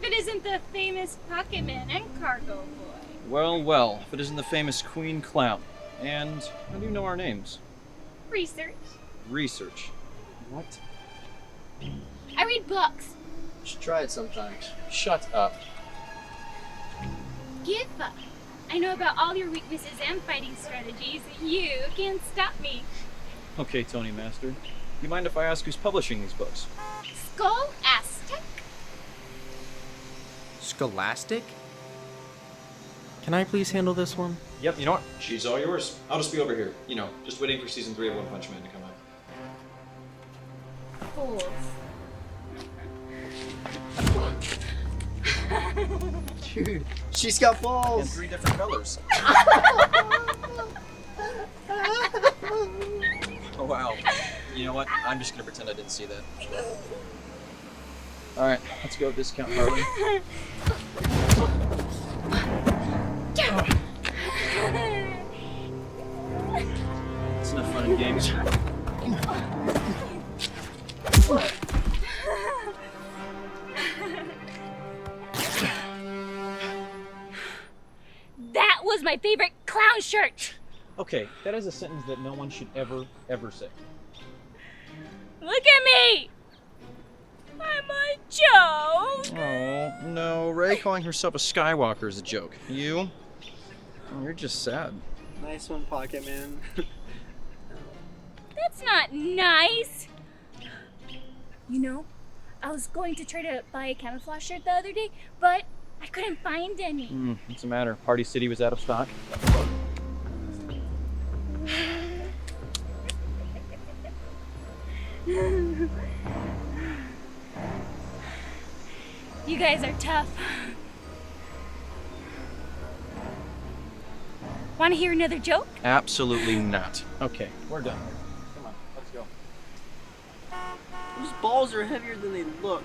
if it isn't the famous Pocketman and Cargoboy. Well, well, if it isn't the famous Queen Clown. And how do you know our names? Research. Research. What? I read books. You should try it sometimes. Shut up. Give up. I know about all your weaknesses and fighting strategies. You can't stop me. Okay, Tony Master. You mind if I ask who's publishing these books? Scholastic? Scholastic? Can I please handle this one? Yep, you know what? She's all yours. I'll just be over here. You know, just waiting for season 3 of One Punch Man to come out. Fools. Dude, she's got In balls. 3 different colors. Oh, wow. You know what? I'm just gonna pretend I didn't see that. Alright, let's go discount Harley. It's enough fun and games. That was my favorite clown shirt. Okay, that is a sentence that no one should ever say. Look at me. I'm a joke. Oh, no. Ray calling herself a Skywalker is a joke. You? Oh, you're just sad. Nice one, Pocketman. That's not nice. You know, I was going to try to buy a camouflage shirt the other day, but I couldn't find any. What's the matter? Party City was out of stock? You guys are tough. Want to hear another joke? Absolutely not. Okay, we're done. Come on, let's go. Those balls are heavier than they look.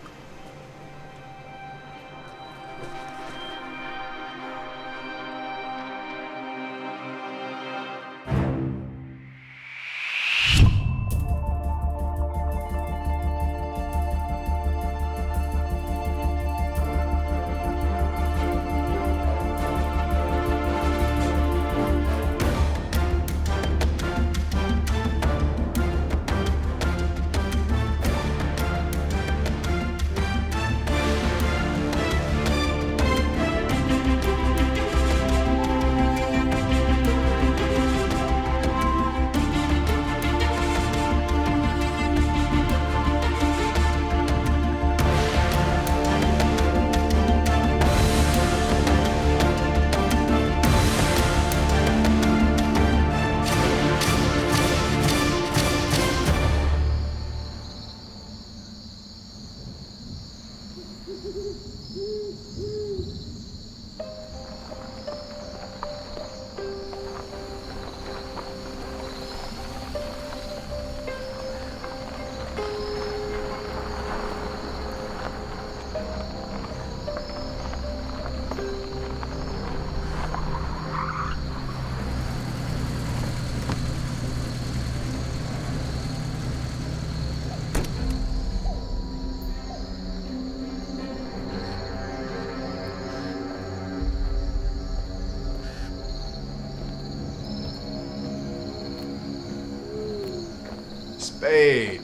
Spade!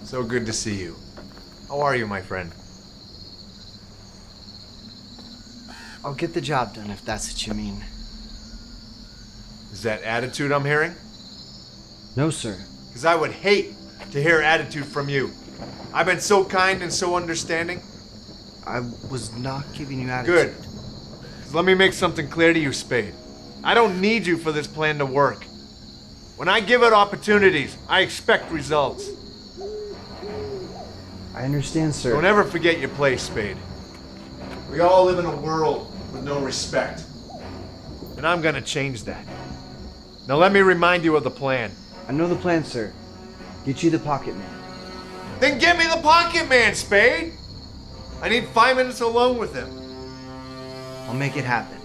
So good to see you. How are you, my friend? I'll get the job done if that's what you mean. Is that attitude I'm hearing? No, sir. Because I would hate to hear attitude from you. I've been so kind and so understanding. I was not giving you attitude. Good. 'Cause let me make something clear to you, Spade. I don't need you for this plan to work. When I give it opportunities, I expect results. I understand, sir. Don't ever forget your place, Spade. We all live in a world with no respect. And I'm gonna change that. Now let me remind you of the plan. I know the plan, sir. Get you the Pocketman. Then give me the Pocketman, Spade! I need 5 minutes alone with him. I'll make it happen.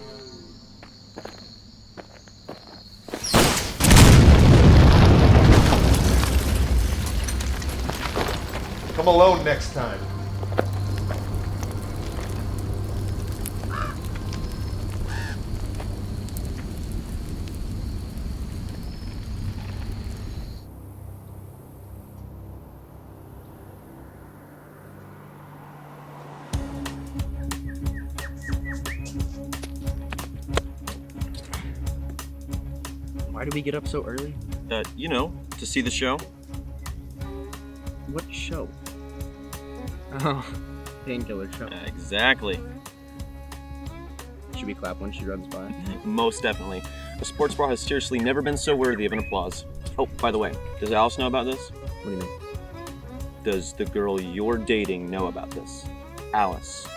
Come alone next time. Why do we get up so early? You know, to see the show. What show? Oh, Painkiller show. Exactly. Should we clap when she runs by? Most definitely. A sports bra has seriously never been so worthy of an applause. Oh, by the way, does Alice know about this? What do you mean? Does the girl you're dating know about this? Alice,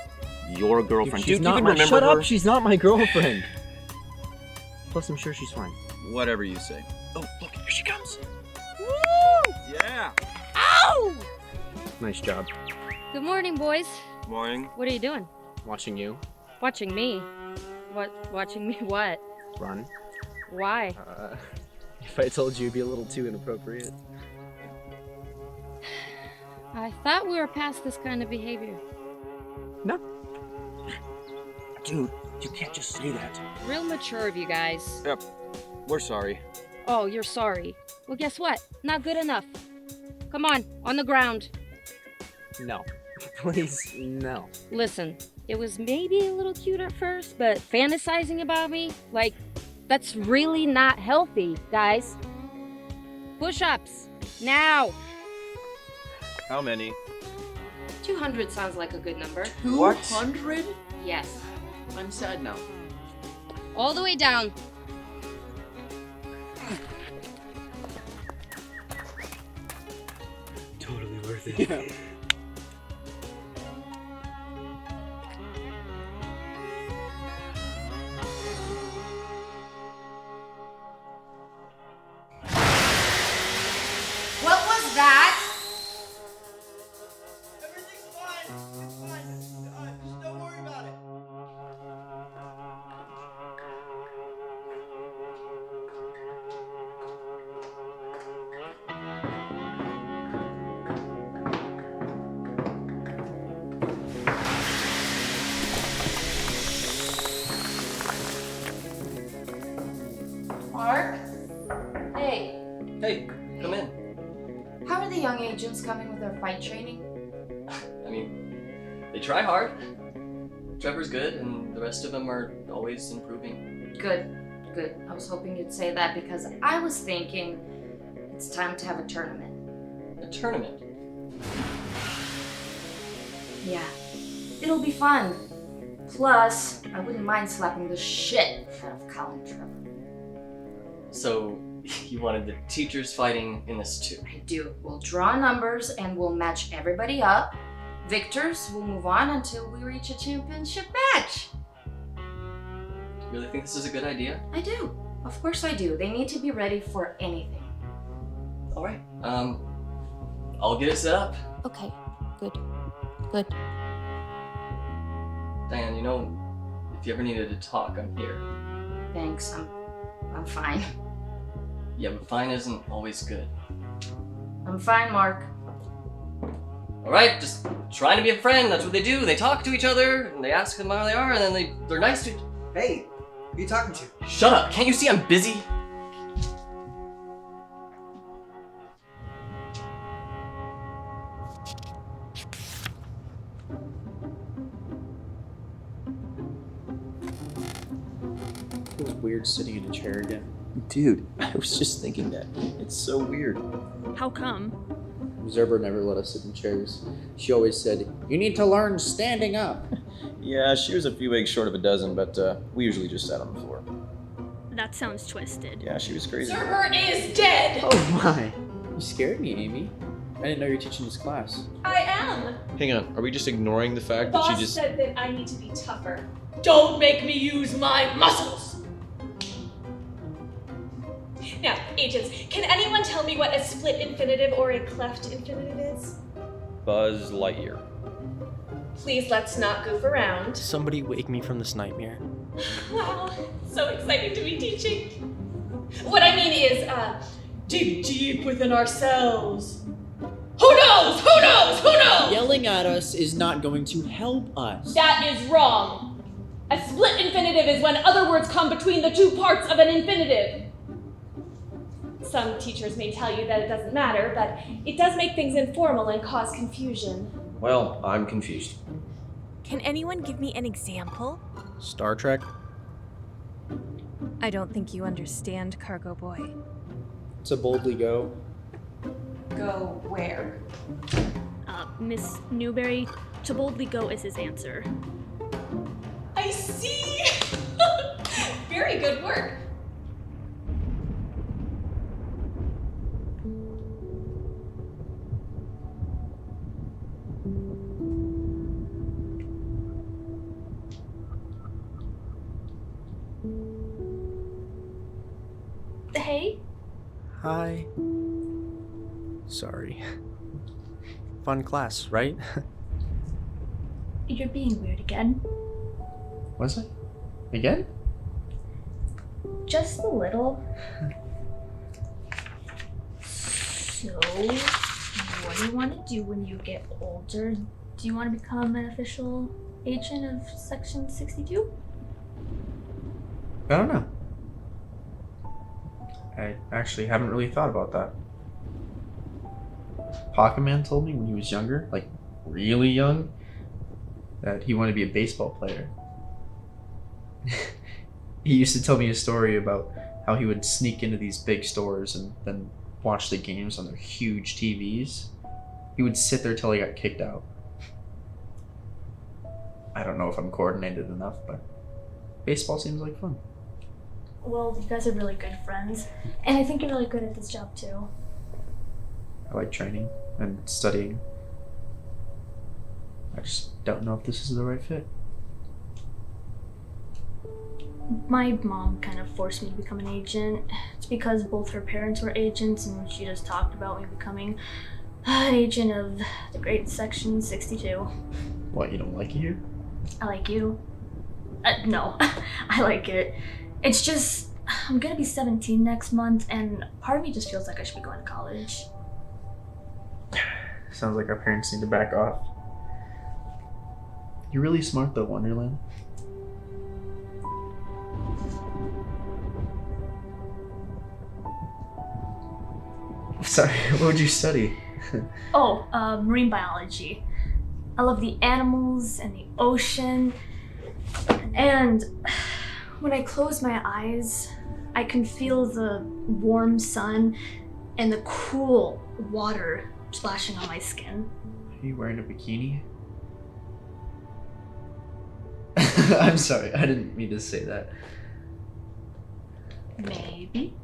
your girlfriend. She's Do you not even my. remember Shut her? up! She's not my girlfriend. Plus, I'm sure she's fine. Whatever you say. Oh, look, here she comes. Woo! Yeah. Ow! Nice job. Good morning, boys. Morning. What are you doing? Watching you Watching me? Watching me what? run. Why? If I told you, it'd be a little too inappropriate. I thought we were past this kind of behavior. No. Dude, you can't just say that. Real mature of you guys. Yep. We're sorry. Oh, you're sorry. Well, guess what? Not good enough. Come on the ground. No. Please, no. Listen, it was maybe a little cute at first, but fantasizing about me, like, that's really not healthy, guys. Push-ups. Now. How many? 200 sounds like a good number. 200? Yes. I'm sad now. All the way down. Totally worth it. Yeah. What was that? Everything's fine. It's fine. Just don't worry about it. Mark? Hey, Hey, come in. how are the young agents coming with their fight training? I mean, they try hard. Trevor's good, and the rest of them are always improving. Good. I was hoping you'd say that because I was thinking it's time to have a tournament. A tournament? Yeah, it'll be fun. Plus, I wouldn't mind slapping the shit out of Colin Trevor. So, you wanted the teachers fighting in this too? I do. We'll draw numbers and we'll match everybody up. Victors will move on until we reach a championship match. You really think this is a good idea? I do. Of course I do. They need to be ready for anything. Alright, I'll get it set up. Okay, good. Diane, you know, if you ever needed to talk, I'm here. Thanks. I'm fine. Yeah, but fine isn't always good. I'm fine, Mark. Alright, just trying to be a friend, that's what they do. They talk to each other, and they ask them how they are, and then they're nice to... Hey, who are you talking to? Shut up! Can't you see I'm busy? Feels weird sitting in a chair again. Dude, I was just thinking that. It's so weird. How come? Observer never let us sit in chairs. She always said, "You need to learn standing up." Yeah, she was a few eggs short of a dozen, but we usually just sat on the floor. That sounds twisted. Yeah, she was crazy. Server is dead! Oh my! You scared me, Amy. I didn't know you were teaching this class. I am! Hang on, are we just ignoring the fact that Boss she just... said that I need to be tougher. Don't make me use my muscles! Now, agents, can anyone tell me what a split infinitive or a cleft infinitive is? Buzz Lightyear. Please let's not goof around. Somebody wake me from this nightmare. Wow, so exciting to be teaching. What I mean is, dig deep within ourselves. Who knows? Who knows? Who knows? Yelling at us is not going to help us. That is wrong. A split infinitive is when other words come between the two parts of an infinitive. Some teachers may tell you that it doesn't matter, but it does make things informal and cause confusion. Well, I'm confused. Can anyone give me an example? Star Trek? I don't think you understand, Cargoboy. To boldly go. Go where? Miss Newberry, to boldly go is his answer. I see! Very good work. Hey? Hi. Sorry. Fun class, right? You're being weird again. Was it? Again? Just a little. So, what do you want to do when you get older? Do you want to become an official agent of Section 62? I don't know. I actually haven't really thought about that. Pocketman told me when he was younger, like really young, that he wanted to be a baseball player. He used to tell me a story about how he would sneak into these big stores and then watch the games on their huge TVs. He would sit there till he got kicked out. I don't know if I'm coordinated enough, but baseball seems like fun. Well, you guys are really good friends, and I think you're really good at this job too. I like training and studying. I just don't know if this is the right fit. My mom kind of forced me to become an agent. It's because both her parents were agents, and she just talked about me becoming an agent of the great Section 62. What, you don't like it here? I like you. No, I like it. It's just, I'm gonna be 17 next month, and part of me just feels like I should be going to college. Sounds like our parents need to back off. You're really smart though, Wonderland. Sorry, what would you study? Oh, marine biology. I love the animals and the ocean, and when I close my eyes, I can feel the warm sun and the cool water splashing on my skin. Are you wearing a bikini? I'm sorry, I didn't mean to say that. Maybe.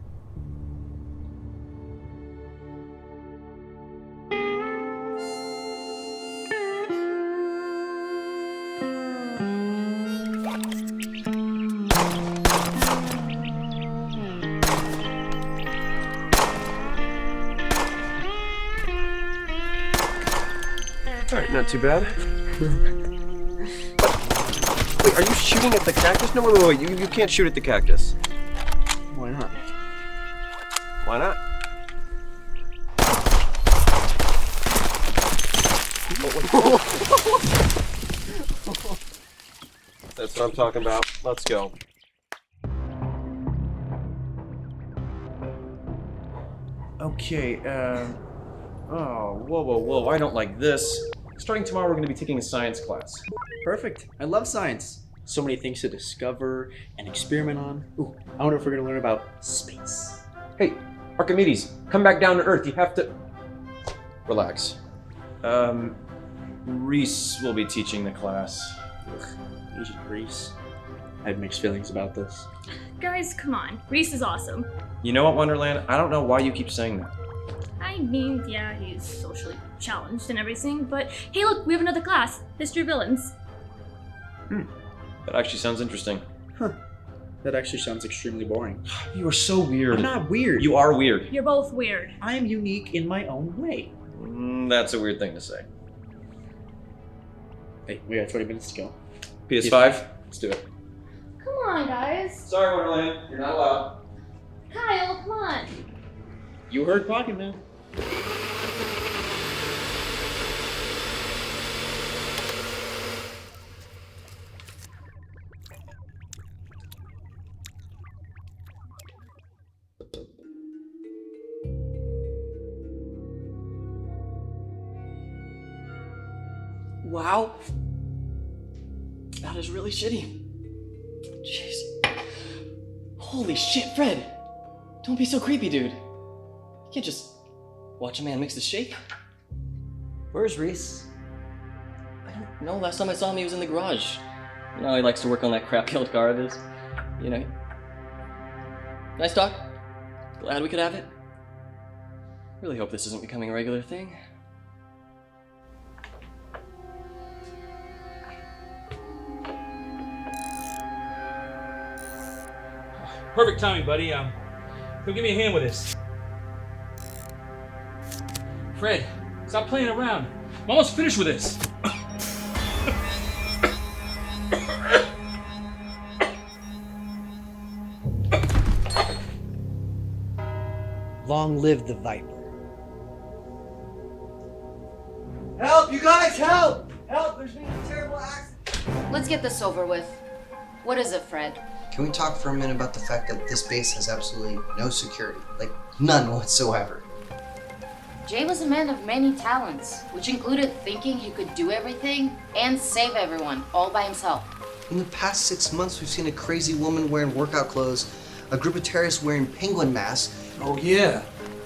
Alright, not too bad. Wait, are you shooting at the cactus? No, wait, you can't shoot at the cactus. Why not? Why not? That's what I'm talking about. Let's go. Okay, oh, whoa. I don't like this. Starting tomorrow, we're going to be taking a science class. Perfect. I love science. So many things to discover and experiment on. Ooh, I wonder if we're going to learn about space. Hey, Archimedes, come back down to Earth. You have to... Relax. Reese will be teaching the class. Ugh, Agent Reese. I have mixed feelings about this. Guys, come on. Reese is awesome. You know what, Wonderland? I don't know why you keep saying that. I mean, yeah, he's socially challenged and everything, but hey, look, we have another class. History of Villains. That actually sounds interesting. Huh. That actually sounds extremely boring. You are so weird. I'm not weird. You are weird. You're both weird. I'm unique in my own way. That's a weird thing to say. Hey, we got 20 minutes to go. PS5? Let's do it. Come on, guys. Sorry, Wonderland. You're not allowed. Kyle, come on. You heard Pocketman. Wow. That is really shitty. Jeez. Holy shit, Fred! Don't be so creepy, dude. You can't just watch a man mix the shake. Where's Reese? I don't know, last time I saw him he was in the garage. You know, he likes to work on that crap-killed car of his. You know. Nice talk. Glad we could have it. Really hope this isn't becoming a regular thing. Perfect timing, buddy. Come give me a hand with this. Fred, stop playing around. I'm almost finished with this. Long live the Viper. Help, you guys, help! Help, there's been a terrible accident. Let's get this over with. What is it, Fred? Can we talk for a minute about the fact that this base has absolutely no security? Like, none whatsoever. Jay was a man of many talents, which included thinking he could do everything and save everyone all by himself. In the past 6 months, we've seen a crazy woman wearing workout clothes, a group of terrorists wearing penguin masks. Oh yeah,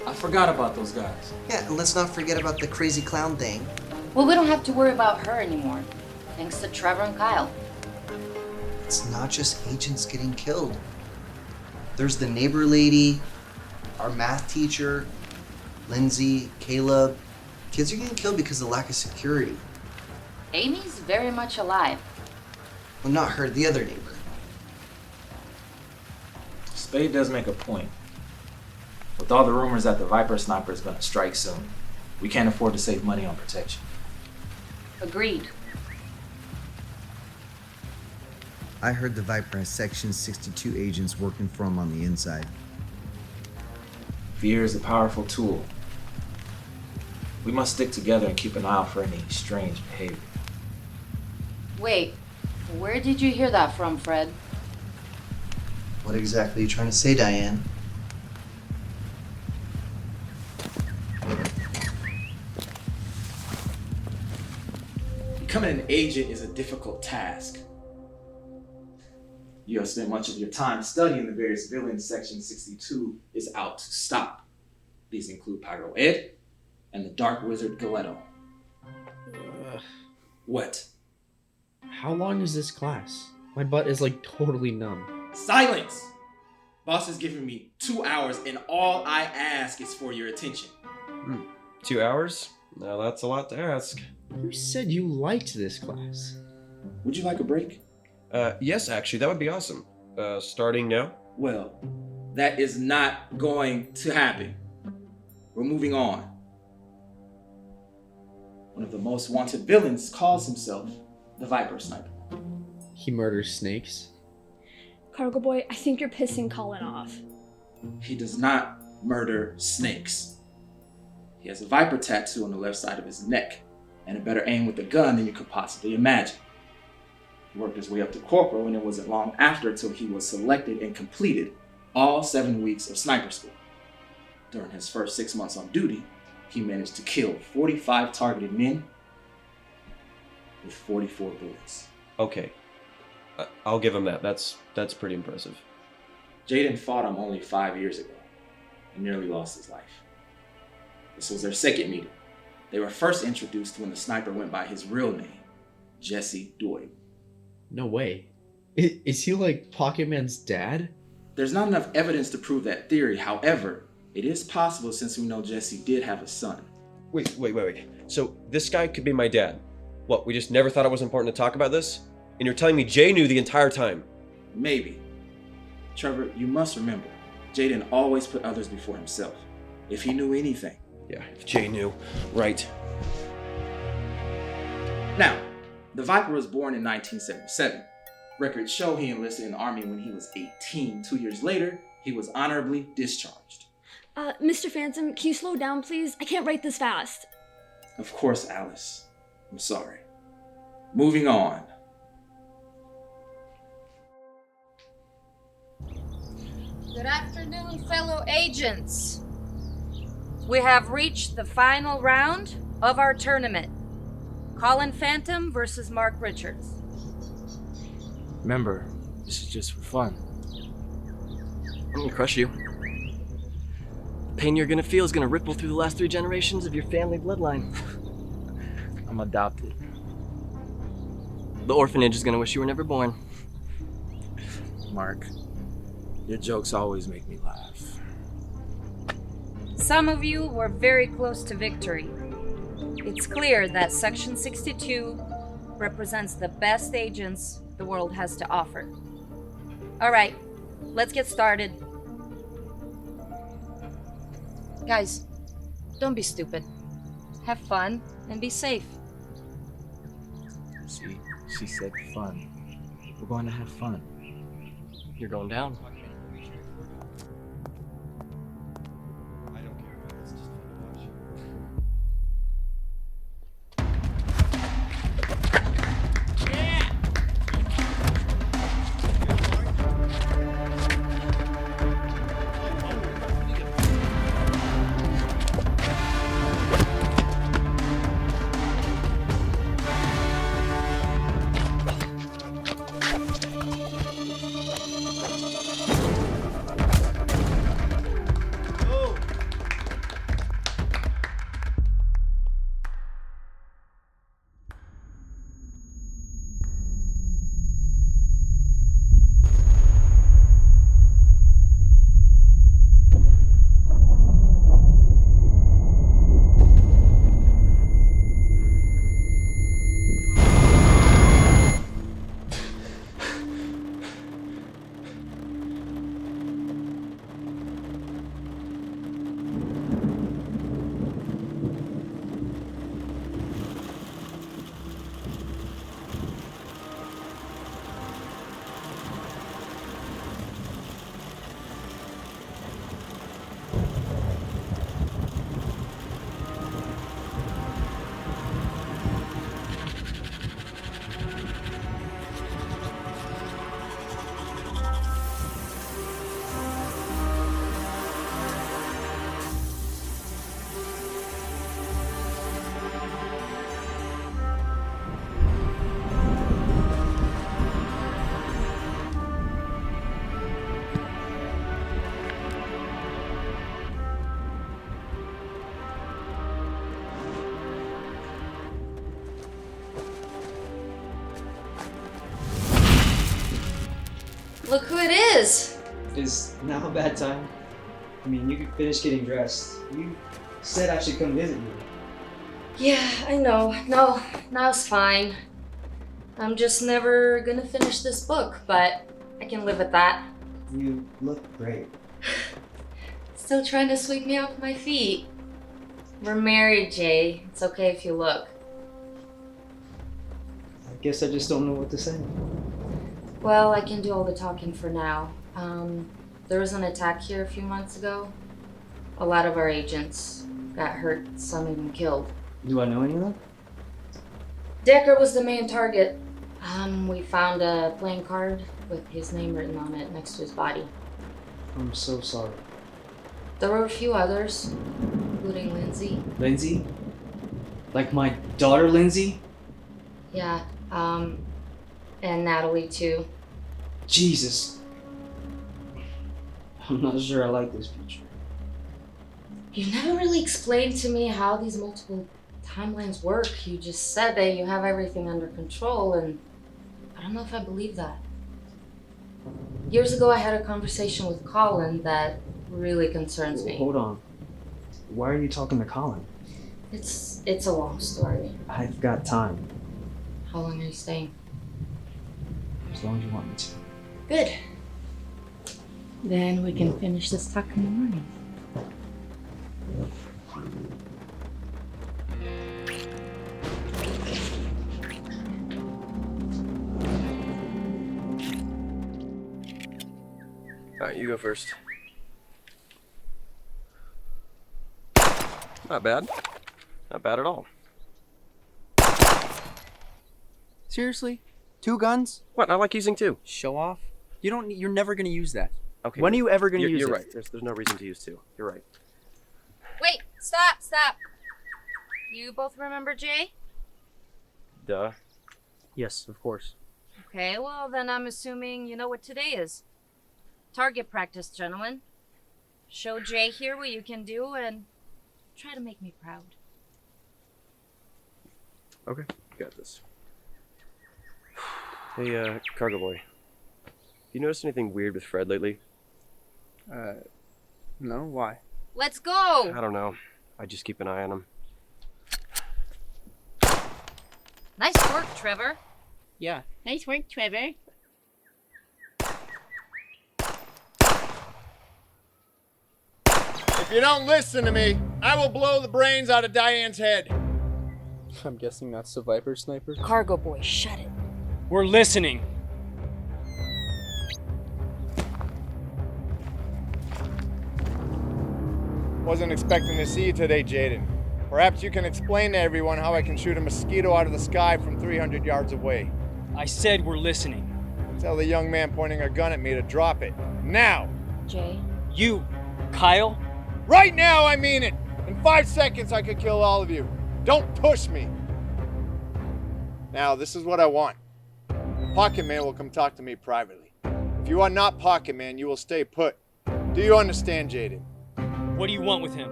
I forgot about those guys. Yeah, and let's not forget about the crazy clown thing. Well, we don't have to worry about her anymore, thanks to Trevor and Kyle. It's not just agents getting killed. There's the neighbor lady, our math teacher, Lindsay, Caleb. Kids are getting killed because of lack of security. Amy's very much alive. Well, not her, the other neighbor. Spade does make a point. With all the rumors that the Viper sniper is gonna strike soon, we can't afford to save money on protection. Agreed. I heard the Viper has Section 62 agents working for him on the inside. Fear is a powerful tool. We must stick together and keep an eye out for any strange behavior. Wait, where did you hear that from, Fred? What exactly are you trying to say, Diane? Becoming an agent is a difficult task. You have spent much of your time studying the various villains Section 62 is out to stop. These include Pyro Ed and the Dark Wizard Galetto. What? How long is this class? My butt is like totally numb. Silence! Boss has given me 2 hours and all I ask is for your attention. 2 hours? Now that's a lot to ask. Who said you liked this class? Would you like a break? Yes, actually, that would be awesome. Starting now? Well, that is not going to happen. We're moving on. One of the most wanted villains calls himself the Viper Sniper. He murders snakes. Cargoboy, I think you're pissing Colin off. He does not murder snakes. He has a Viper tattoo on the left side of his neck and a better aim with the gun than you could possibly imagine. He worked his way up to corporal, and it wasn't long after until he was selected and completed all 7 weeks of sniper school. During his first 6 months on duty, he managed to kill 45 targeted men with 44 bullets. Okay. I'll give him that. That's pretty impressive. Jayden fought him only 5 years ago and nearly lost his life. This was their second meeting. They were first introduced when the sniper went by his real name, Jesse Doyle. No way. Is he like Pocketman's dad? There's not enough evidence to prove that theory. However, it is possible since we know Jesse did have a son. Wait. So this guy could be my dad. What, we just never thought it was important to talk about this? And you're telling me Jay knew the entire time? Maybe. Trevor, you must remember, Jayden always put others before himself. If he knew anything. Yeah, if Jay knew. Right. Now, the Viper was born in 1977. Records show he enlisted in the Army when he was 18. 2 years later, he was honorably discharged. Mr. Phantom, can you slow down, please? I can't write this fast. Of course, Alice. I'm sorry. Moving on. Good afternoon, fellow agents. We have reached the final round of our tournament. Colin Phantom versus Mark Richards. Remember, this is just for fun. I'm gonna crush you. The pain you're gonna feel is gonna ripple through the last 3 generations of your family bloodline. I'm adopted. The orphanage is gonna wish you were never born. Mark, your jokes always make me laugh. Some of you were very close to victory. It's clear that Section 62 represents the best agents the world has to offer. All right, let's get started. Guys, don't be stupid. Have fun and be safe. See, she said fun. We're going to have fun. You're going down. Look who it is! Is now a bad time? I mean, you could finish getting dressed. You said I should come visit you. Yeah, I know. No, now's fine. I'm just never gonna finish this book, but I can live with that. You look great. Still trying to sweep me off my feet. We're married, Jay. It's okay if you look. I guess I just don't know what to say. Well, I can do all the talking for now. There was an attack here a few months ago. A lot of our agents got hurt, some even killed. Do I know any of them? Decker was the main target. We found a playing card with his name written on it next to his body. I'm so sorry. There were a few others, including Lindsay. Lindsay? Like my daughter, Lindsay? Yeah, and Natalie too. Jesus. I'm not sure I like this future. You never really explained to me how these multiple timelines work. You just said that you have everything under control, and I don't know if I believe that. Years ago, I had a conversation with Colin that really concerns me. Hold on. Why are you talking to Colin? It's a long story. I've got time. How long are you staying? As long as you want me to. Good. Then we can finish this talk in the morning. Alright, you go first. Not bad. Not bad at all. Seriously? 2 guns? What? I like using 2. Show off? You're never gonna use that. Okay. When are you ever gonna use it? You're right. There's no reason to use 2. You're right. Wait, stop. You both remember Jay? Duh. Yes, of course. Okay, well then I'm assuming you know what today is. Target practice, gentlemen. Show Jay here what you can do and try to make me proud. Okay, got this. Hey, Cargoboy. You noticed anything weird with Fred lately? No, why? Let's go! I don't know. I just keep an eye on him. Nice work, Trevor. Yeah. Nice work, Trevor. If you don't listen to me, I will blow the brains out of Diane's head. I'm guessing that's the Viper sniper. Cargoboy, shut it. We're listening. Wasn't expecting to see you today, Jayden. Perhaps you can explain to everyone how I can shoot a mosquito out of the sky from 300 yards away. I said we're listening. Tell the young man pointing a gun at me to drop it. Now! Jay? You, Kyle? Right now, I mean it! In 5 seconds, I could kill all of you. Don't push me! Now, this is what I want. Pocketman will come talk to me privately. If you are not Pocketman, you will stay put. Do you understand, Jayden? What do you want with him?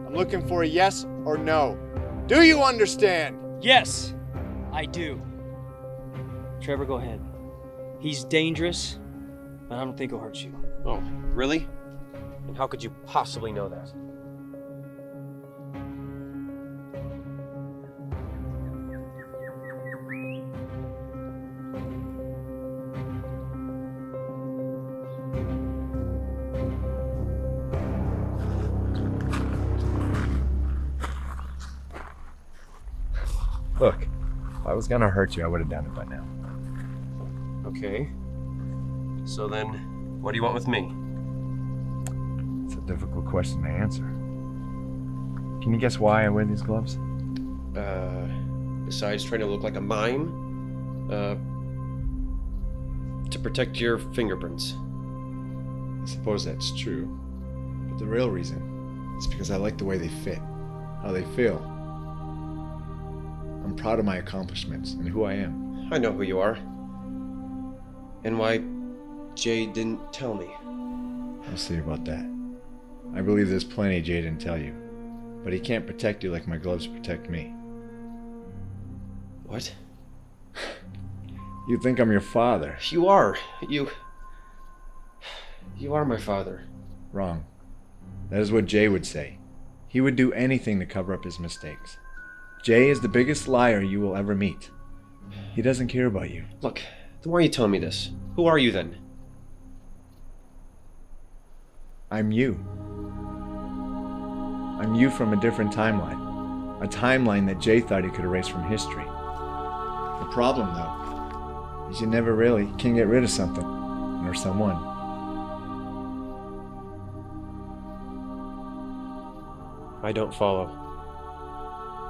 I'm looking for a yes or no. Do you understand? Yes, I do. Trevor, go ahead. He's dangerous, but I don't think he'll hurt you. Oh, really? And how could you possibly know that? Look, if I was gonna hurt you, I would have done it by now. Okay. So then, what do you want with me? It's a difficult question to answer. Can you guess why I wear these gloves? Besides trying to look like a mime, to protect your fingerprints. I suppose that's true. But the real reason is because I like the way they fit, how they feel. I'm proud of my accomplishments and who I am. I know who you are. And why Jay didn't tell me. I'll see about that. I believe there's plenty Jay didn't tell you. But he can't protect you like my gloves protect me. What? You think I'm your father? You are. You are my father. Wrong. That is what Jay would say. He would do anything to cover up his mistakes. Jay is the biggest liar you will ever meet. He doesn't care about you. Look, then why are you telling me this? Who are you then? I'm you. I'm you from a different timeline. A timeline that Jay thought he could erase from history. The problem, though, is you never really can get rid of something or someone. I don't follow.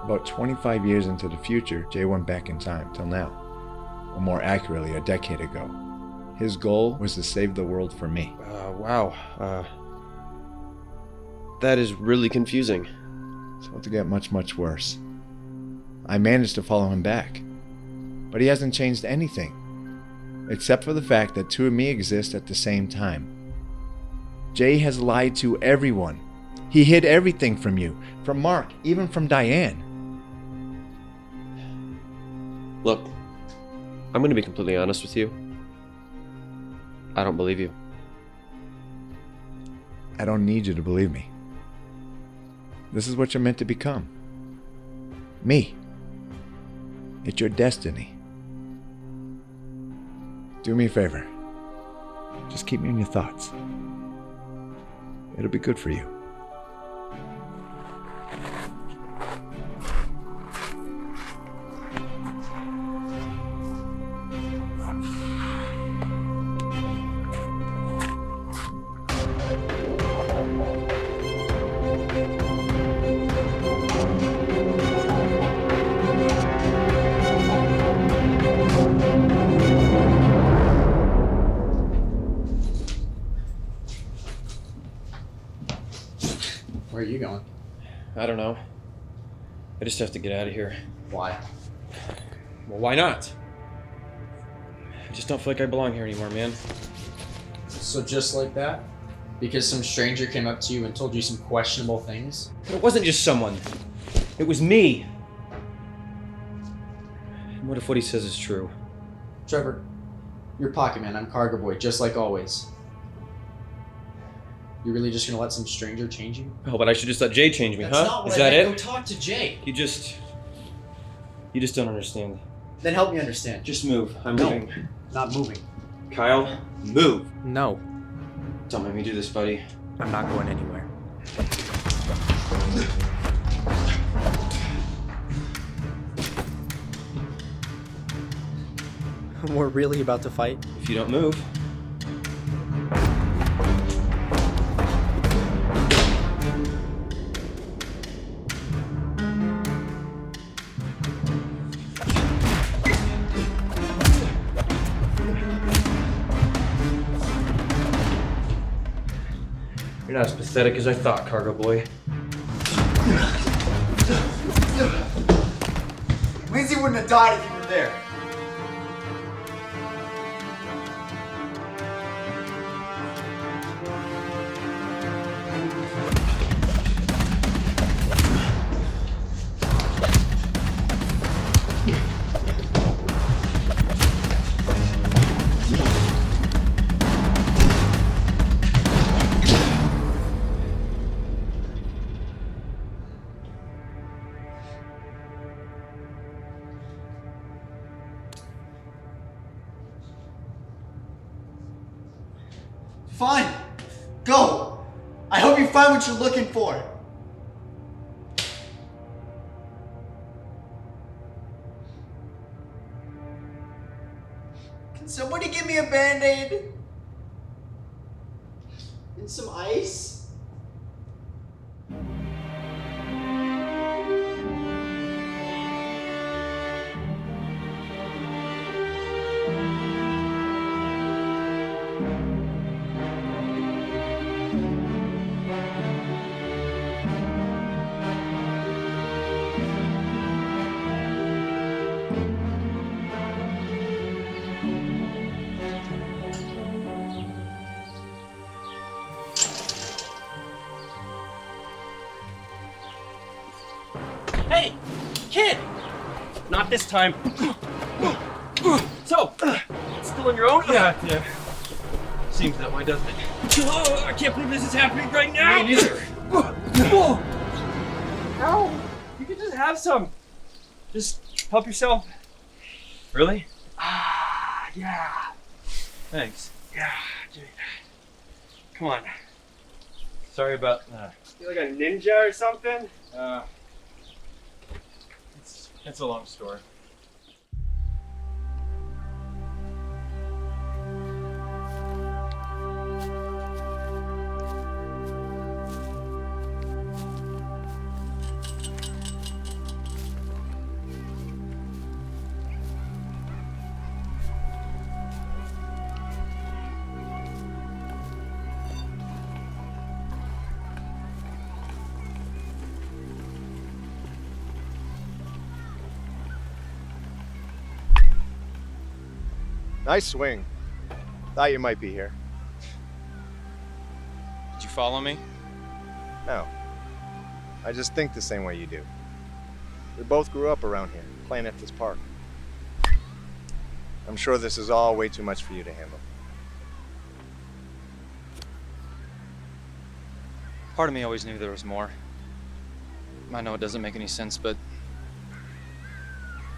About 25 years into the future, Jay went back in time till now. Or more accurately, a decade ago. His goal was to save the world for me. Wow. That is really confusing. It's about to get much, much worse. I managed to follow him back. But he hasn't changed anything. Except for the fact that two of me exist at the same time. Jay has lied to everyone. He hid everything from you. From Mark, even from Diane. Look, I'm going to be completely honest with you. I don't believe you. I don't need you to believe me. This is what you're meant to become. Me. It's your destiny. Do me a favor. Just keep me in your thoughts. It'll be good for you. Where are you going? I don't know. I just have to get out of here. Why? Well, why not? just don't feel like I belong here anymore, man. So just like that? Because some stranger came up to you and told you some questionable things? But it wasn't just someone. It was me. And what if what he says is true? Trevor, you're Pocketman, I'm Cargoboy, just like always. You really just gonna let some stranger change you? Oh, but I should just let Jay change me, That's huh? not what Is I that meant. it? Go talk to Jay. You just don't understand. Then help me understand. Just move. I'm No, moving. not moving. Kyle, move. No. Don't make me do this, buddy. I'm not going anywhere. We're really about to fight? If you don't move. You're not as pathetic as I thought, Cargoboy. Lindsay wouldn't have died if you were there. Fine. Go. I hope you find what you're looking for. Can somebody give me a Band-Aid? And some ice? Hey, kid! Not this time. So, still on your own? Yeah. Seems that way, doesn't it? Oh, I can't believe this is happening right now! Me neither. Ow! You can just have some. Just help yourself. Really? Yeah. Thanks. Yeah, dude. Come on. Sorry about You like a ninja or something? It's a long story. Nice swing. Thought you might be here. Did you follow me? No. I just think the same way you do. We both grew up around here, playing at this park. I'm sure this is all way too much for you to handle. Part of me always knew there was more. I know it doesn't make any sense, but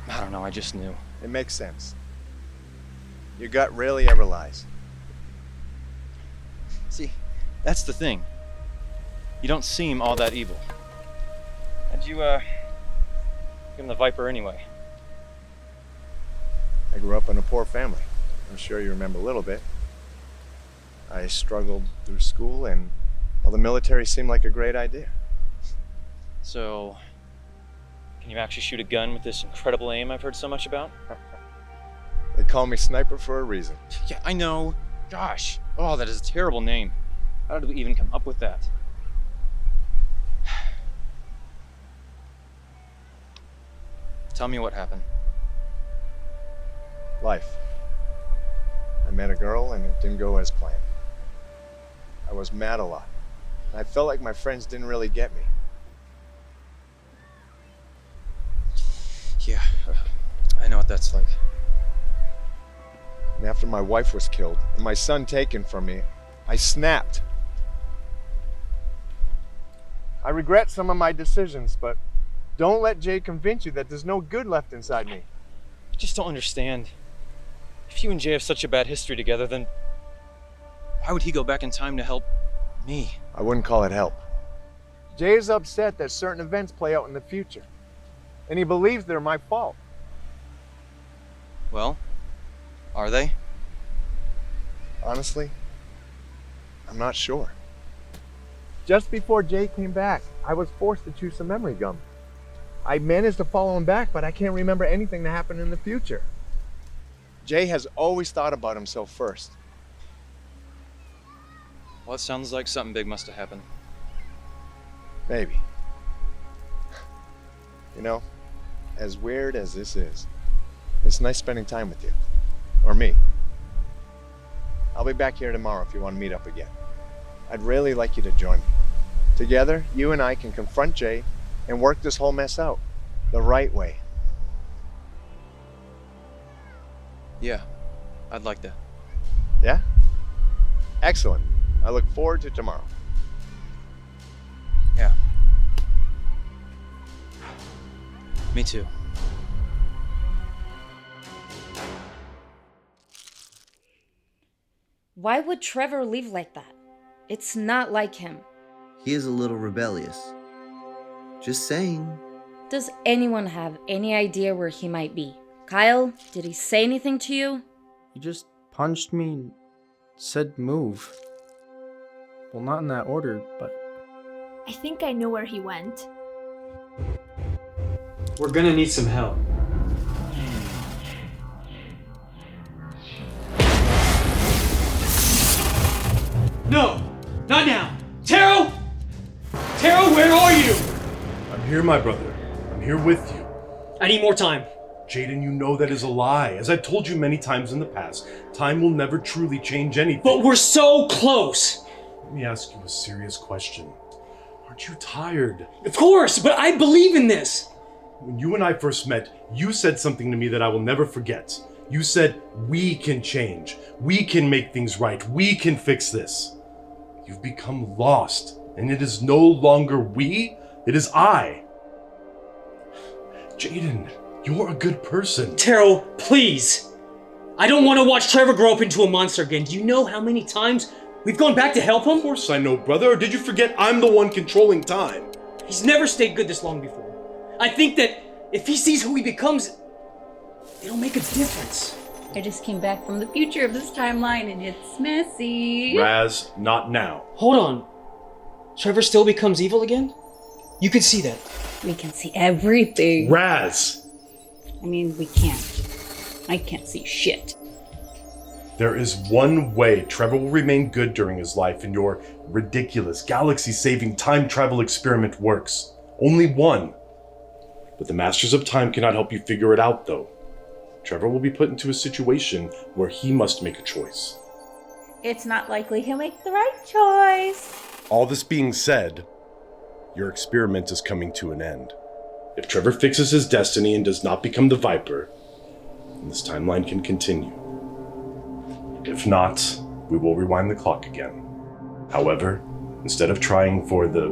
I don't know, I just knew. It makes sense. Your gut rarely ever lies. See, that's the thing. You don't seem all that evil. How'd you, give him the Viper anyway? I grew up in a poor family. I'm sure you remember a little bit. I struggled through school, and well, the military seemed like a great idea. So, can you actually shoot a gun with this incredible aim I've heard so much about? They call me Sniper for a reason. Yeah, I know. Gosh. Oh, that is a terrible name. How did we even come up with that? Tell me what happened. Life. I met a girl and it didn't go as planned. I was mad a lot. And I felt like my friends didn't really get me. Yeah, I know what that's like. And after my wife was killed and my son taken from me, I snapped. I regret some of my decisions, but don't let Jay convince you that there's no good left inside me. I just don't understand. If you and Jay have such a bad history together, then why would he go back in time to help me? I wouldn't call it help. Jay is upset that certain events play out in the future, and he believes they're my fault. Well, are they? Honestly, I'm not sure. Just before Jay came back, I was forced to chew some memory gum. I managed to follow him back, but I can't remember anything that happened in the future. Jay has always thought about himself first. Well, it sounds like something big must have happened. Maybe. You know, as weird as this is, it's nice spending time with you. Or me. I'll be back here tomorrow if you want to meet up again. I'd really like you to join me. Together, you and I can confront Jay and work this whole mess out the right way. Yeah, I'd like that. Yeah? Excellent. I look forward to tomorrow. Yeah. Me too. Why would Trevor leave like that? It's not like him. He is a little rebellious. Just saying. Does anyone have any idea where he might be? Kyle, did he say anything to you? He just punched me and said move. Well, not in that order, but... I think I know where he went. We're gonna need some help. No! Not now! Taro! Taro, where are you? I'm here, my brother. I'm here with you. I need more time. Jayden, you know that is a lie. As I've told you many times in the past, time will never truly change anything. But we're so close! Let me ask you a serious question. Aren't you tired? Of course, but I believe in this! When you and I first met, you said something to me that I will never forget. You said, we can change. We can make things right. We can fix this. You've become lost, and it is no longer we, it is I. Jayden, you're a good person. Taro, please! I don't want to watch Trevor grow up into a monster again. Do you know how many times we've gone back to help him? Of course I know, brother. Or did you forget I'm the one controlling time? He's never stayed good this long before. I think that if he sees who he becomes, it'll make a difference. I just came back from the future of this timeline and it's messy. Raz, not now. Hold on. Trevor still becomes evil again? You can see that. We can see everything. Raz! I mean, we can't. I can't see shit. There is one way Trevor will remain good during his life and your ridiculous, galaxy-saving time travel experiment works. Only one. But the Masters of Time cannot help you figure it out, though. Trevor will be put into a situation where he must make a choice. It's not likely he'll make the right choice. All this being said, your experiment is coming to an end. If Trevor fixes his destiny and does not become the Viper, then this timeline can continue. If not, we will rewind the clock again. However, instead of trying for the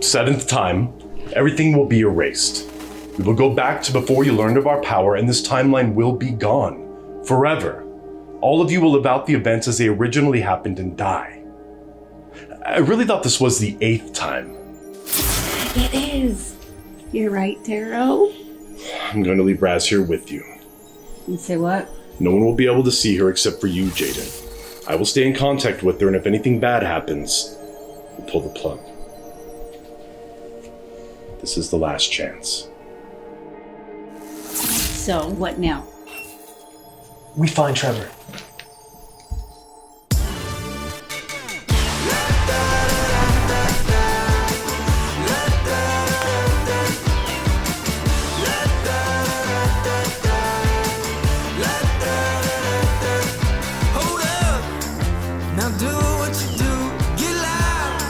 seventh time, everything will be erased. We will go back to before you learned of our power, and this timeline will be gone. Forever. All of you will live out the events as they originally happened and die. I really thought this was the 8th time. It is. You're right, Taro. I'm going to leave Raz here with you. And say what? No one will be able to see her except for you, Jayden. I will stay in contact with her, and if anything bad happens, we'll pull the plug. This is the last chance. So, what now? We find Trevor. what you do. Get loud,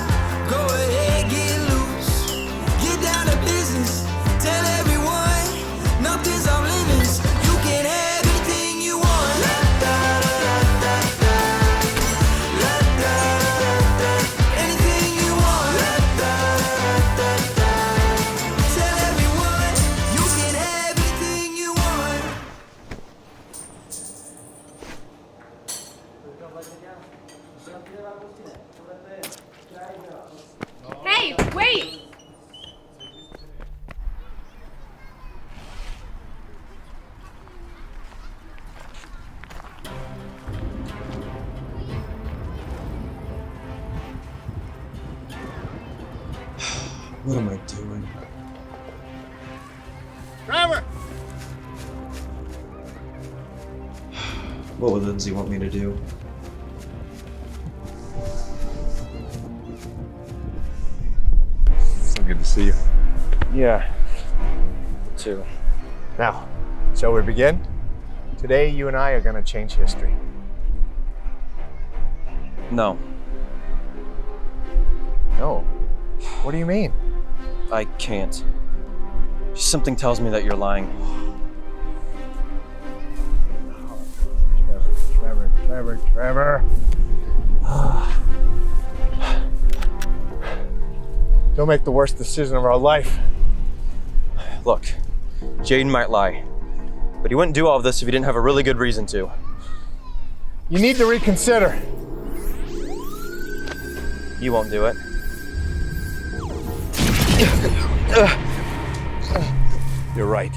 go ahead, get loose. Get down to business, tell everyone nothing's off limits. You can have anything you want. La da da da da la da da. Anything you want. La da da da. Tell everyone you can have anything you want. Hey, wait! What am I doing? Trevor! What would Lindsay want me to do? So good to see you. Yeah. Too. Now, shall we begin? Today, you and I are going to change history. No. No. What do you mean? I can't. Just something tells me that you're lying. Trevor. Don't make the worst decision of our life. Look, Jayden might lie, but he wouldn't do all of this if he didn't have a really good reason to. You need to reconsider. You won't do it. You're right.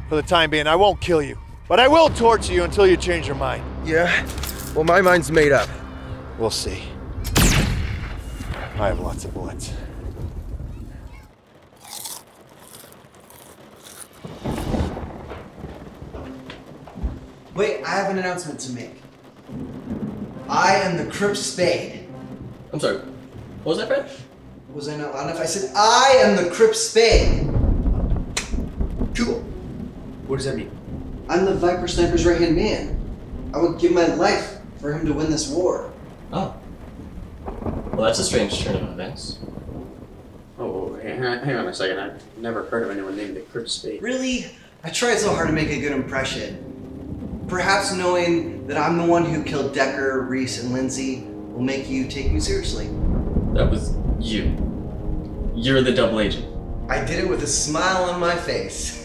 For the time being, I won't kill you, but I will torture you until you change your mind. Yeah? Well, my mind's made up. We'll see. I have lots of bullets. Wait, I have an announcement to make. I am the Crip Spade. I'm sorry. What was that, Fred? Was I not loud enough? I said, I am the Crip Spade. Cool. What does that mean? I'm the Viper Sniper's right-hand man. I would give my life for him to win this war. Oh. Well, that's a strange turn of events. Oh, hang on a second. I've never heard of anyone named the Crip Spade. Really? I tried so hard to make a good impression. Perhaps knowing that I'm the one who killed Decker, Reese, and Lindsay will make you take me seriously. That was you. You're the double agent. I did it with a smile on my face.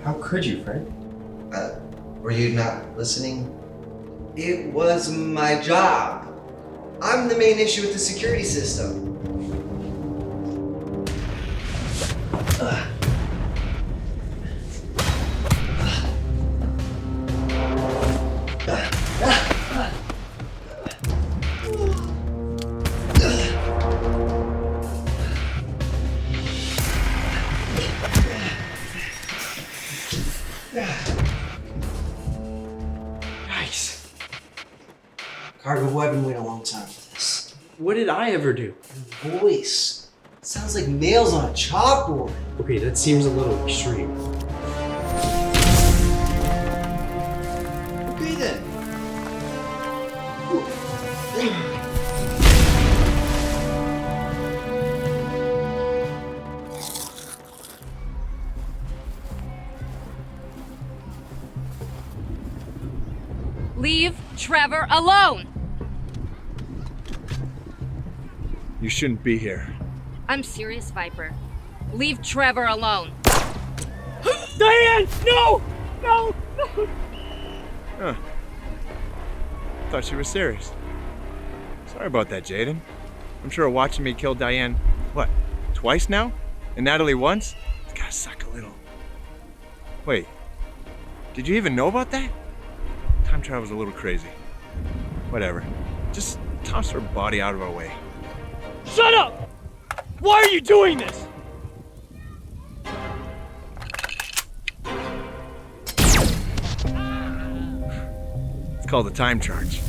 How could you, Fred? Were you not listening? It was my job. I'm the main issue with the security system. Nice. Cargoboy, I've been waiting a long time for this. What did I ever do? Your voice. It sounds like nails on a chalkboard. Okay, that seems a little extreme. Okay then. Leave Trevor alone! You shouldn't be here. I'm serious, Viper. Leave Trevor alone. Diane! No! No! No! Huh. Thought she was serious. Sorry about that, Jayden. I'm sure watching me kill Diane, what, twice now? And Natalie once? It's gotta suck a little. Wait, did you even know about that? Time travel's a little crazy. Whatever. Just toss her body out of our way. Shut up! Why are you doing this? It's called a time charge.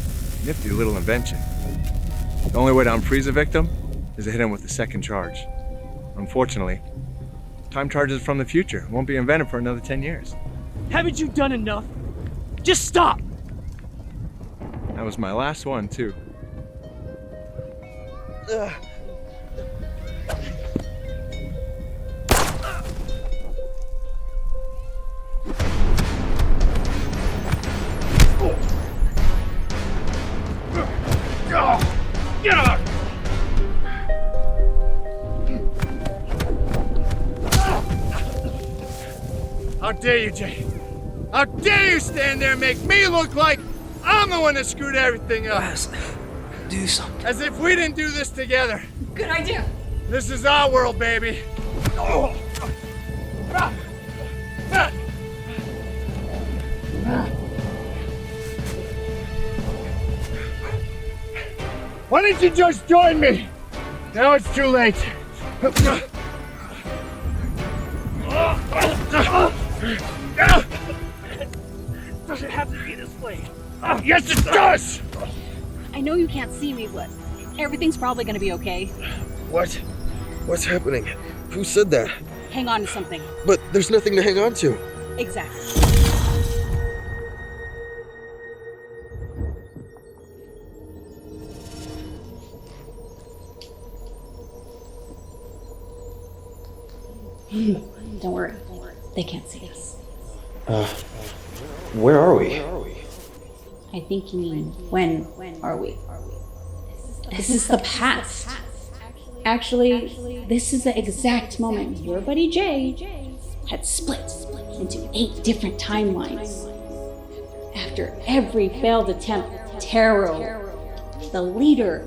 Nifty little invention. The only way to unfreeze a victim is to hit him with the second charge. Unfortunately, time charges from the future won't be invented for another 10 years. Haven't you done enough? Just stop! That was my last one, too. Get up! How dare you, Jay? How dare you stand there and make me look like I'm the one that screwed everything up? Yes. Do something. As if we didn't do this together. Good idea. This is our world, baby. Why didn't you just join me? Now it's too late. Doesn't have to be this way. Yes, it does! I know you can't see me, but everything's probably gonna be okay. What? What's happening? Who said that? Hang on to something. But there's nothing to hang on to. Exactly. Don't worry. They can't see us. Where are we? I think you mean, when are we? This is the past. Actually, this is the exact moment your buddy Jay had split into 8 different timelines. After every failed attempt, Terror, the leader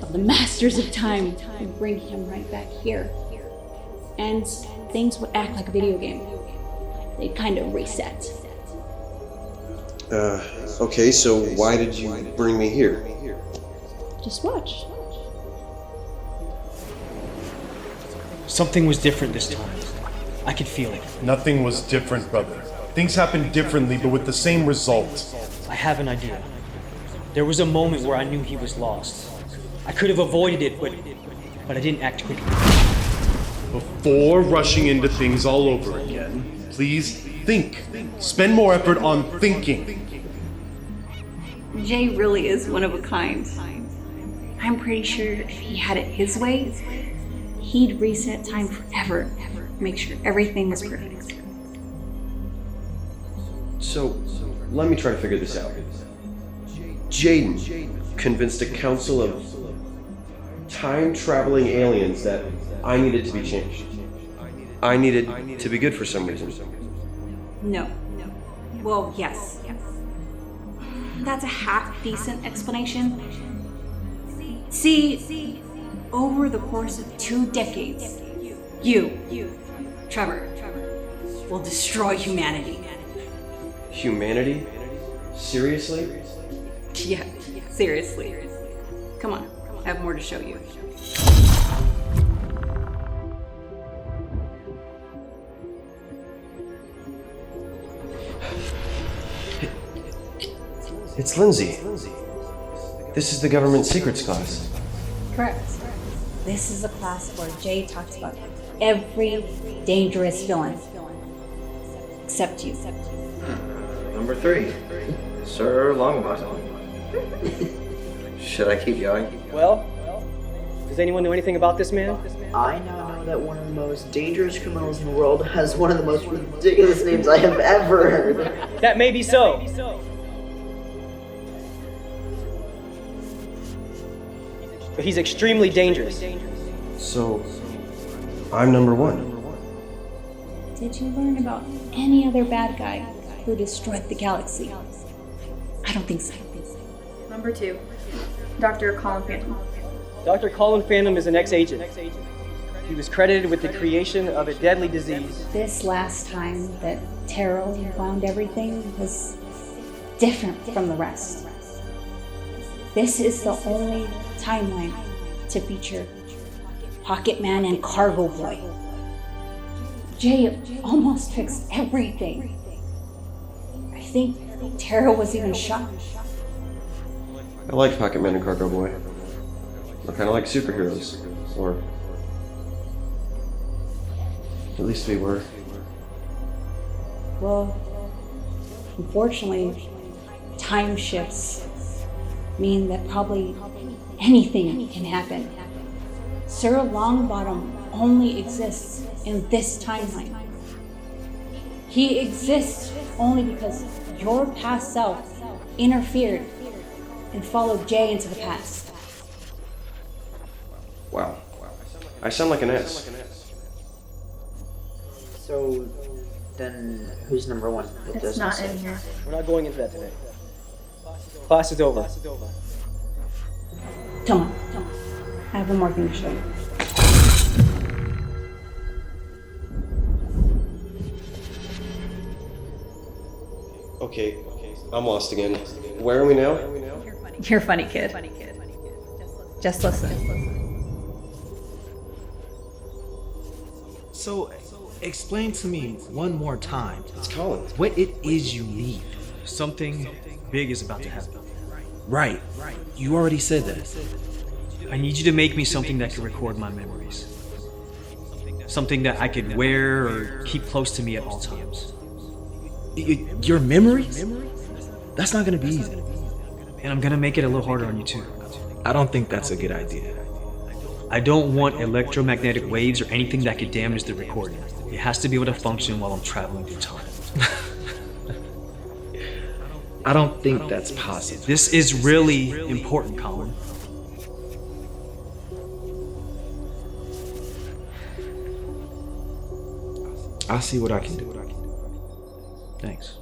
of the Masters of Time, would bring him right back here. And things would act like a video game. They'd kind of reset. Okay, so why did you bring me here? Just watch. Something was different this time. I could feel it. Nothing was different, brother. Things happened differently, but with the same result. I have an idea. There was a moment where I knew he was lost. I could have avoided it, but I didn't act quickly. Before rushing into things all over again, please think. Spend more effort on thinking. Jay really is one of a kind. I'm pretty sure if he had it his way, he'd reset time forever, make sure everything was perfect. So, let me try to figure this out. Jayden convinced a council of time-traveling aliens that I needed to be changed. I needed to be good for some reason. No. Well, yes. That's a half-decent explanation. See, over the course of 2 decades, you, Trevor, will destroy humanity. Humanity? Seriously? Yeah, seriously. Come on, I have more to show you. It's Lindsay. This is the government secrets class. Correct. This is a class where Jay talks about every dangerous villain. Except you. Number 3. Sir Longbottom. Should I keep going? Well, does anyone know anything about this man? I now know that one of the most dangerous criminals in the world has one of the most ridiculous names I have ever heard. That may be so. But he's extremely dangerous. So, I'm number 1. Did you learn about any other bad guy who destroyed the galaxy? I don't think so. Number 2, Dr. Colin Phantom. Dr. Colin Phantom is an ex-agent. He was credited with the creation of a deadly disease. This last time that Terrell found everything was different from the rest. This is the only timeline to feature Pocketman and Cargoboy. Jay almost fixed everything. I think Terrell was even shocked. I like Pocketman and Cargoboy. They're kind of like superheroes. Or at least we were. Well, unfortunately, time shifts mean that probably anything can happen. Sir Longbottom only exists in this timeline. He exists only because your past self interfered and followed Jay into the past. Wow. I sound like an ass. So, then who's number one? It's not in here. We're not going into that today. Class is over. Come on. I have one more thing to show you. Okay, I'm lost again. Where are we now? You're funny, kid. Just listen. So, explain to me one more time. It's Colin. What it is you need. Something big is about to happen. Right. You already said that. I need you to make me something that can record my memories. Something that I could wear or keep close to me at all times. Your memories? That's not gonna be easy. And I'm gonna make it a little harder on you too. I don't think that's a good idea. I don't want electromagnetic waves or anything that could damage the recording. It has to be able to function while I'm traveling through time. I don't think that's possible. This is really important, Colin. I'll see what I can do. Thanks.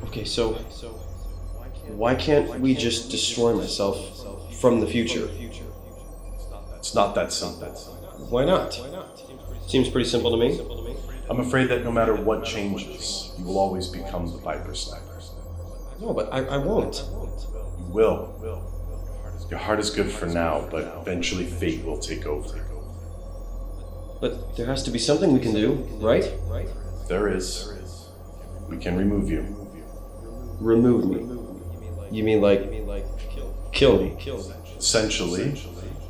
Okay, so why can't we just destroy myself from the future? It's not that simple. Why not? Seems pretty simple to me. I'm afraid that no matter what changes, you will always become the Viper Sniper. No, but I won't. You will. Your heart is good for now, but eventually fate will take over. But there has to be something we can do, right? There is. We can remove you. Remove me? You mean like kill me? Essentially,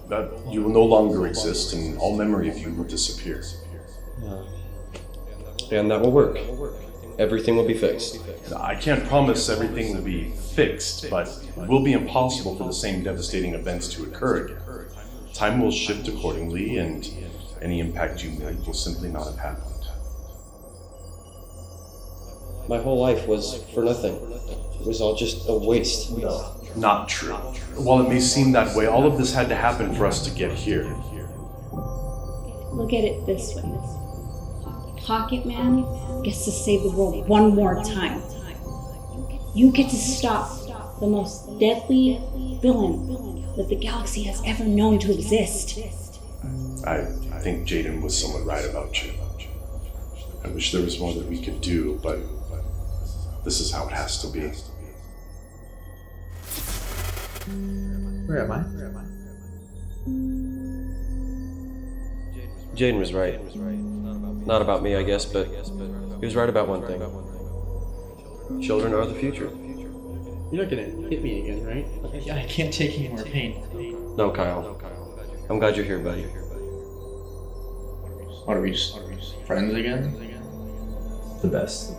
that you will no longer exist and all memory of you will disappear. And that will work. Everything will be fixed. I can't promise everything will be fixed, but it will be impossible for the same devastating events to occur again. Time will shift accordingly, and any impact you made will simply not have happened. My whole life was for nothing. It was all just a waste. No, not true. While it may seem that way, all of this had to happen for us to get here. Look at it this way. Pocketman gets to save the world one more time. You get to stop the most deadly villain that the galaxy has ever known to exist. I think Jayden was somewhat right about you. I wish there was more that we could do, but this is how it has to be. Where am I? Jayden was right. Not about me, I guess, but he was right about one thing. Children are the future. You're not gonna hit me again, right? I can't take any more pain. No, Kyle. I'm glad you're here, buddy. What are we just friends again? The best.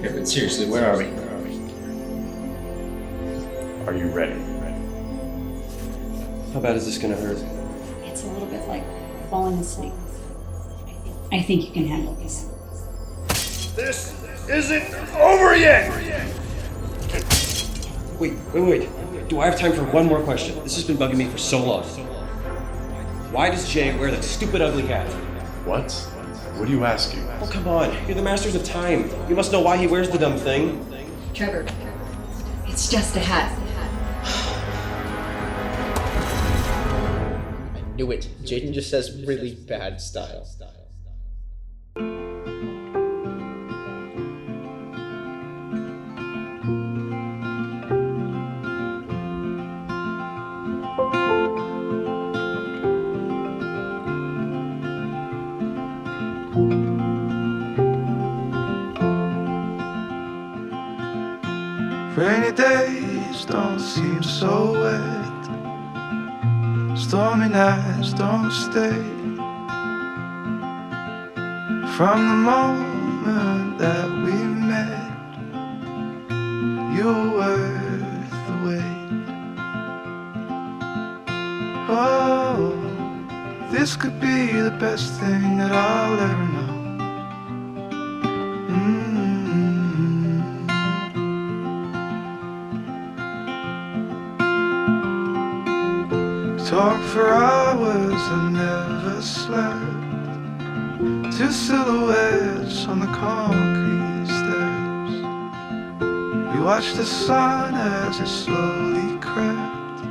Yeah, but seriously, where are we? Are you ready? How bad is this gonna hurt? It's a little bit like falling asleep. I think you can handle this. This isn't over yet! Wait. Do I have time for one more question? This has been bugging me for so long. Why does Jay wear that stupid ugly hat? What? What are you asking? Oh, come on. You're the masters of time. You must know why he wears the dumb thing. Trevor, it's just a hat. I knew it. Jayden just has really bad style. Rainy days don't seem so wet. Stormy nights don't stay. From the moment that we met, you were worth the wait. Oh, this could be the best thing that I'll ever know. Talk for hours, I never slept. Two silhouettes on the concrete steps. We watched the sun as it slowly crept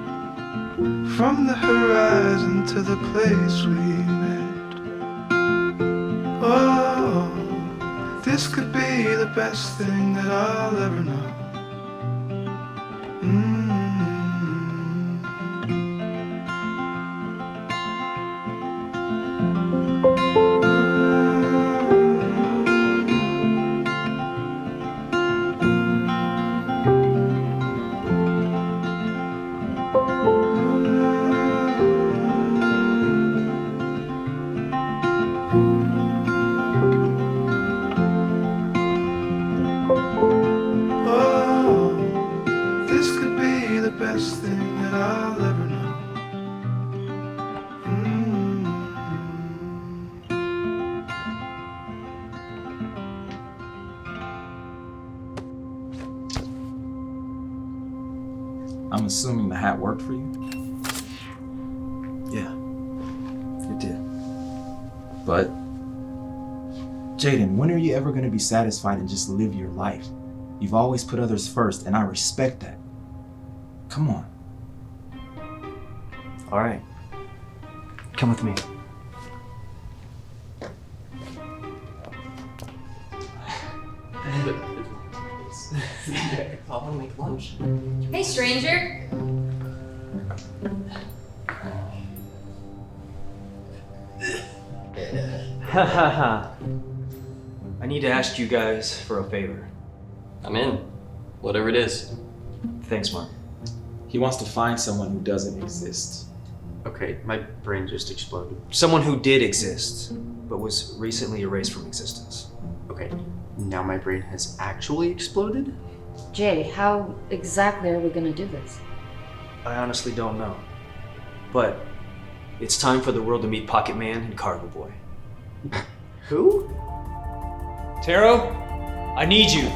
from the horizon to the place we met. Oh, this could be the best thing that I'll ever know. I'm assuming the hat worked for you? Yeah, it did. But, Jayden, when are you ever going to be satisfied and just live your life? You've always put others first, and I respect that. Come on. All right. Come with me. I want to make lunch. Hey, stranger. Ha ha ha. I need to ask you guys for a favor. I'm in. Whatever it is. Thanks, Mark. He wants to find someone who doesn't exist. Okay, my brain just exploded. Someone who did exist, but was recently erased from existence. Okay, now my brain has actually exploded? Jay, how exactly are we gonna do this? I honestly don't know. But it's time for the world to meet Pocketman and Cargoboy. Who? Taro, I need you.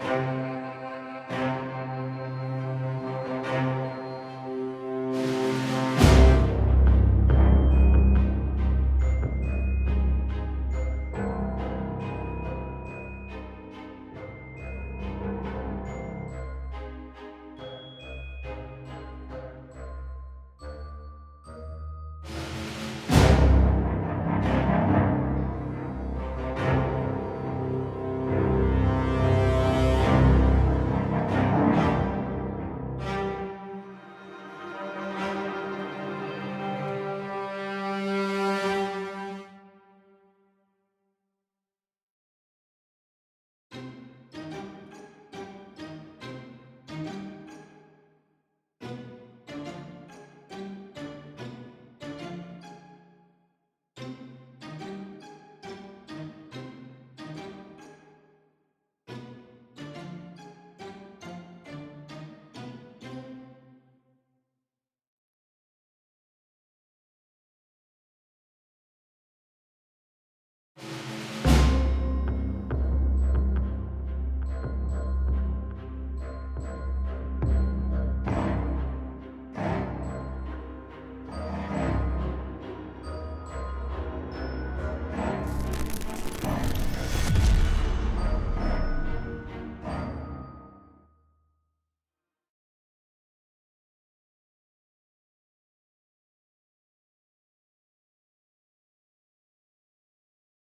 Bye.